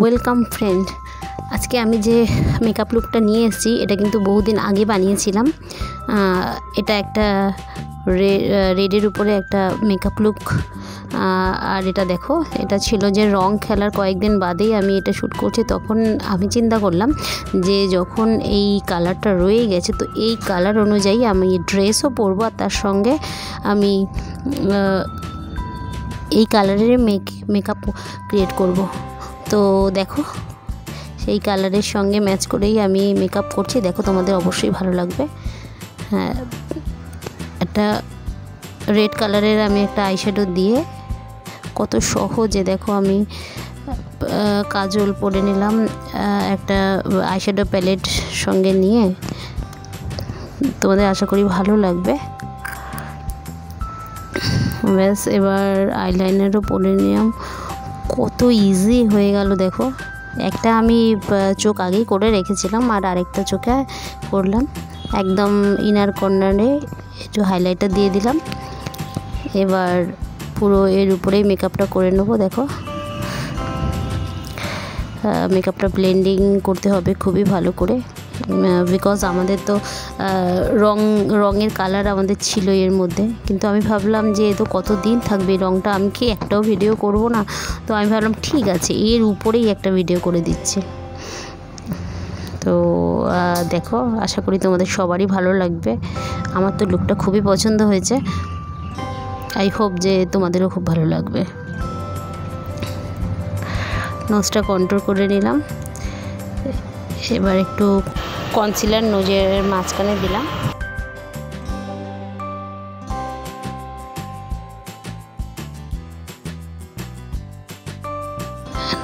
Welcome friend. আজকে আমি যে মেকআপ লুকটা নিয়ে এসেছি এটা কিন্তু বহুদিন আগে বানিয়েছিলাম। এটা একটা রেডের উপরে একটা মেকআপ লুক। আর এটা দেখো, এটা ছিল যে রং খেলার কয়েকদিন বাদেই আমি এটা শ্যুট করছি। তখন আমি চিন্তা করলাম যে যখন এই কালারটা রয়ে গেছে তো এই কালার অনুযায়ী আমি ড্রেসও পরবো, আর তার সঙ্গে আমি এই কালারের মেকআপ ক্রিয়েট করব। তো দেখো, সেই কালারের সঙ্গে ম্যাচ করেই আমি মেকআপ করছি। দেখো, তোমাদের অবশ্যই ভালো লাগবে। হ্যাঁ, একটা রেড কালারের আমি একটা আইশ্যাডো দিয়ে কত সহজে দেখো আমি কাজল পরে নিলাম একটা আইশ্যাডো প্যালেট সঙ্গে নিয়ে। তোমাদের আশা করি ভালো লাগবে। ব্যাস, এবার আইলাইনারও পরে নিলাম। কত ইজি হয়ে গেল দেখো। একটা আমি চোখ আগেই করে রেখেছিলাম আর আরেকটা চোখে করলাম। একদম ইনার কর্নারে একটু হাইলাইটার দিয়ে দিলাম। এবার পুরো এর উপরেই মেকআপটা করে নেবো। দেখো, মেকআপটা ব্লেন্ডিং করতে হবে খুবই ভালো করে, বিকজ আমাদের তো রঙের কালার আমাদের ছিল এর মধ্যে। কিন্তু আমি ভাবলাম যে এ তো কতদিন থাকবে এই রঙটা, আমি কি একটাও ভিডিও করব না। তো আমি ভাবলাম ঠিক আছে, এর উপরেই একটা ভিডিও করে দিচ্ছি। তো দেখো, আশা করি তোমাদের সবারই ভালো লাগবে। আমার তো লুকটা খুবই পছন্দ হয়েছে। আই হোপ যে তোমাদেরও খুব ভালো লাগবে। নোজটা কন্ট্রোল করে নিলাম। এবার একটু কনসিলার নোজের মাঝখানে দিলাম।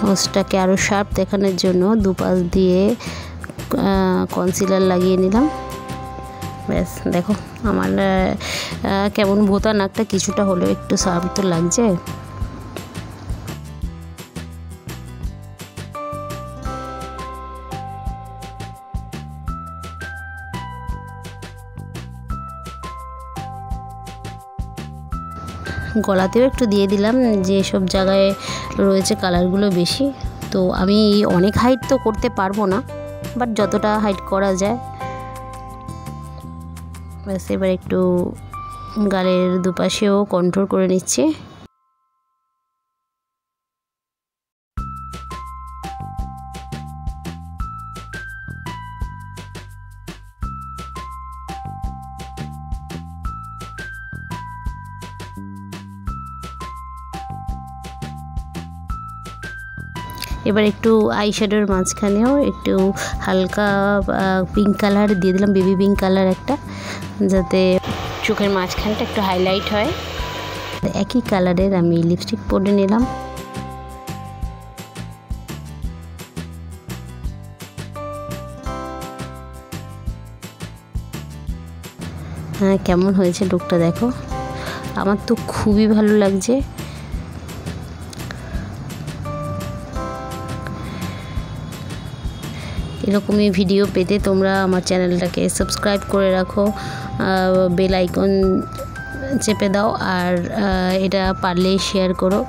নোজটাকে আরও শার্প দেখানোর জন্য দুপাশ দিয়ে কনসিলার লাগিয়ে নিলাম। ব্যাস, দেখো আমার কেমন ভোতা নাকটা কিছুটা হলেও একটু শার্প তো লাগছে। গলাতেও একটু দিয়ে দিলাম, যে সব জায়গায় রয়েছে কালারগুলো বেশি। তো আমি অনেক হাইট তো করতে পারবো না, বাট যতটা হাইট করা যায়। ব্যাস, এবার একটু গালের দুপাশেও কন্ট্রোল করে নিচ্ছি। এবার একটু আইশ্যাডোর মাঝখানেও একটু হালকা পিঙ্ক কালার দিয়ে দিলাম, বেবি পিঙ্ক কালার একটা, যাতে চোখের মাঝখানটা একটু হাইলাইট হয়। একই কালারের আমি লিপস্টিক পরে নিলাম। হ্যাঁ, কেমন হয়েছে লুকটা দেখো। আমার তো খুবই ভালো লাগছে। এরকমই ভিডিও পেতে তোমরা আমার চ্যানেলটাকে সাবস্ক্রাইব করে রাখো, বেল আইকন চেপে দাও, আর এটা পারলে শেয়ার করো।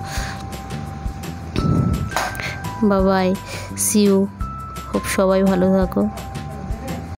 Bye bye, see you. খুব সবাই ভালো থাকো।